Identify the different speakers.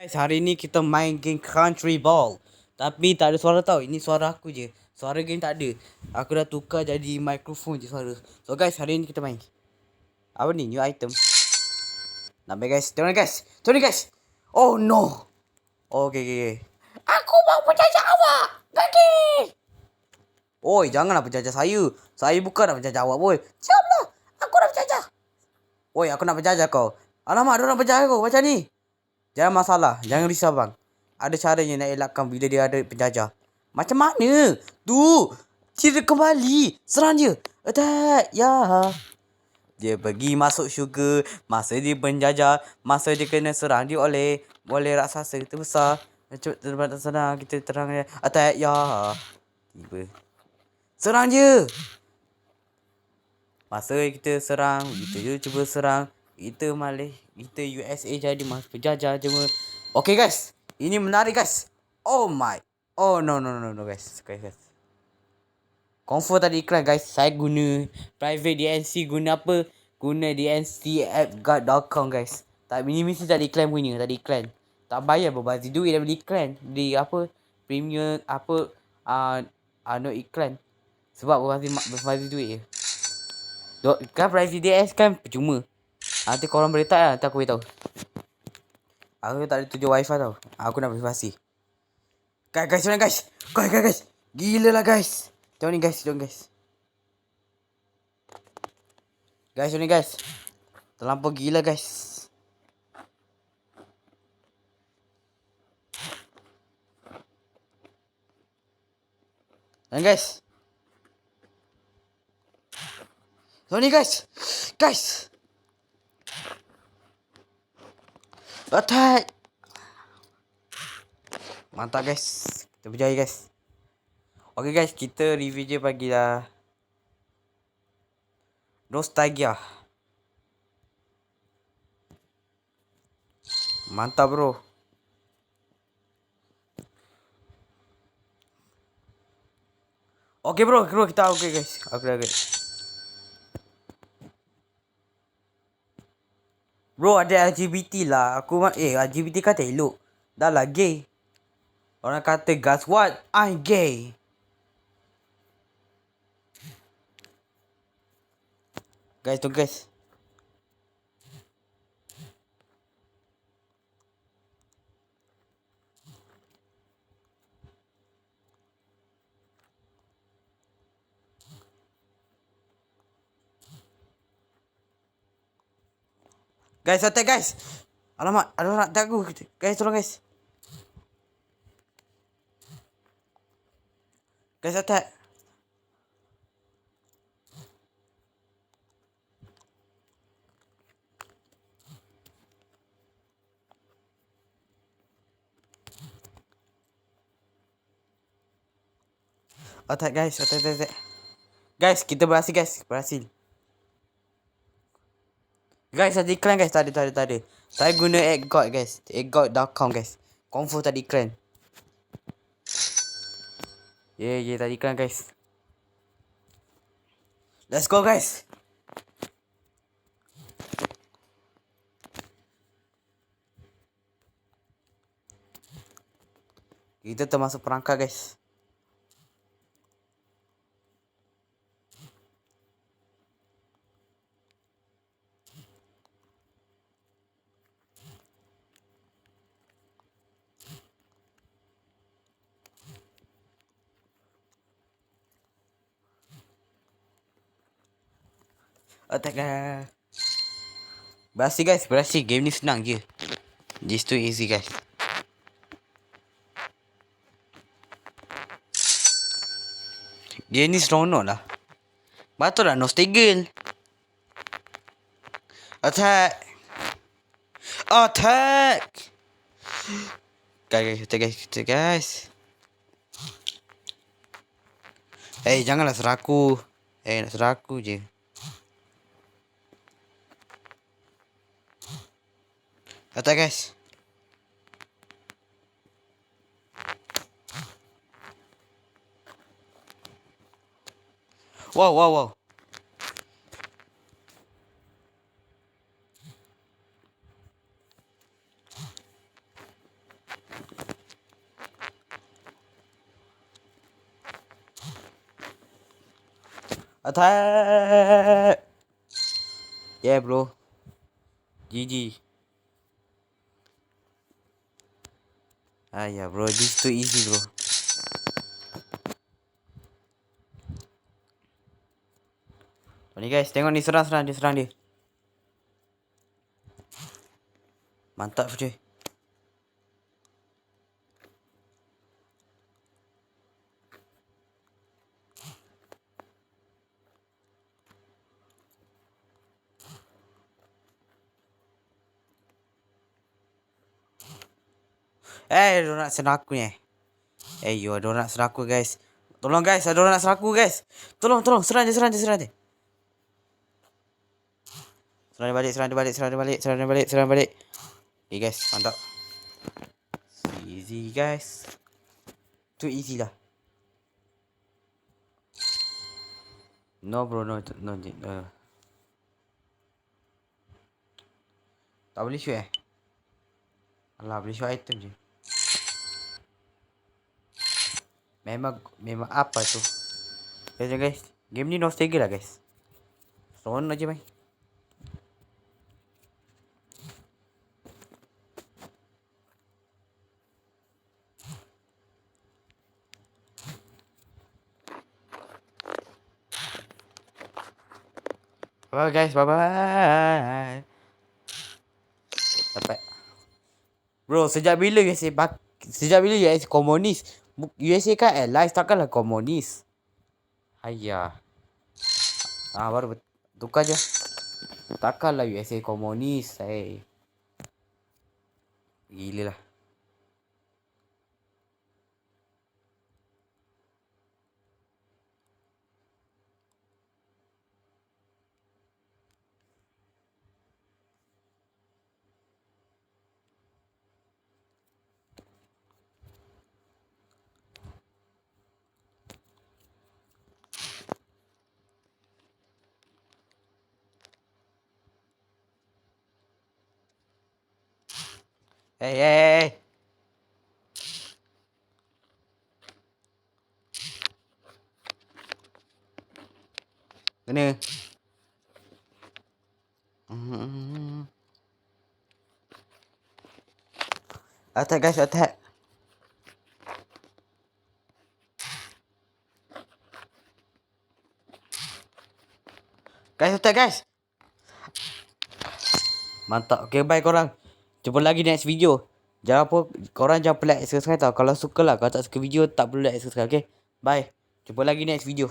Speaker 1: Guys, hari ni kita main game Country Ball. Tapi tak ada suara tau. Ini suara aku je. Suara game tak ada. Aku dah tukar jadi mikrofon je suara. So guys, hari ni kita main. Apa ni? New item. Nak main guys. Tengok guys. Tengok guys. Oh no. Okay. Aku mau penjajah awak. Bagi. Oi, janganlah penjajah saya. Saya bukan nak penjajah awak, boy. Siaplah. Aku nak penjajah. Oi, aku nak penjajah kau. Alamak, dia nak penjajah kau macam ni. Jangan masalah. Jangan risau bang. Ada caranya nak elakkan bila dia ada penjajah. Macam mana? Tu. Dia kembali. Serang dia. Attack. Ya. Dia pergi masuk syurga. Masa dia penjajah. Masa dia kena serang dia oleh raksasa terbesar. Terbatas senang. Kita terang dia. Attack. Ya. Tiba. Serang je. Masa kita serang. Kita cuba serang. Kita malih. Kita USA jadi mas penjajah je. Okay guys. Ini menarik guys. Oh my. Oh no guys. Okay guys. Confirm tadi iklan guys. Saya guna private DNC. Guna apa? Guna DNC appguard.com guys. Tak ini mesti tak ada iklan punya. Tak ada iklan. Tak bayar berbazir duit dah beli iklan. Beli apa? Premium apa? No iklan. Sebab berbazir duit je. Kan private DS kan percuma. Nanti korang boleh tak lah. Nanti aku beritahu. Aku tak ada tujuan wifi tau. Aku nak privasi. Guys. Guys. Gila lah guys. Tengok ni guys. Guys ni guys. Terlampau gila guys. Dan guys. Tengok ni guys. Attack. Mantap guys. Kita berjaya guys. Okay guys, kita review je pagi dah. Nostalgia. Mantap bro. Okay bro, kita okay guys. Aku dah guys. Bro, ada LGBT lah. LGBT kata elok. Dah lah gay. Orang kata, guys what? I'm gay. Guys, tu guys. Guys, attack guys. Alamak, ada orang nak attack aku. Guys, tolong guys. Guys, attack. Attack guys, attack. Guys, kita berhasil guys. Guys, ada iklan guys. Tak ada. Saya guna appguard guys. appguard.com guys. Confirm tadi iklan. Yeah, tadi iklan guys. Let's go guys. Kita termasuk perangkap guys. Attack guys. Berhasil. Game ni senang je. This too easy guys. Game ni seronok lah. Betul lah nostalgia. Attack. Guys. Janganlah seraku. Nak seraku je. Attack guys. Wow. Attack. Yeah, bro. GG. Yeah, bro. This too easy, bro. Ni guys, tengok ni serang dia. Mantap cuy. Dia nak serang aku ni. Yo, dia nak serang aku guys. Tolong guys, ada orang nak serang aku guys. Tolong, serang dia. Serang dia balik. Okay guys, mantap. Easy guys. Too easy lah. No bro, no. Tak boleh shoot Alah, boleh shoot item je. Memang apa tu? Guys. Game ni nostalgia lah guys. Seronok aja main. Bye guys, bye. Dapat. Bro, sejak bila USA komunis? USA kan allies, takkanlah komunis. Hayya. Baru tukar je. Takkanlah USA komunis. Gila lah. Hey. Mana? Attack guys, attack. Guys, attack guys. Mantap. Okay, bye korang. Jumpa lagi next video. Korang jangan pelik subscribe tau. Kalau suka lah. Kalau tak suka video, tak perlu like subscribe. Okay, bye. Jumpa lagi next video.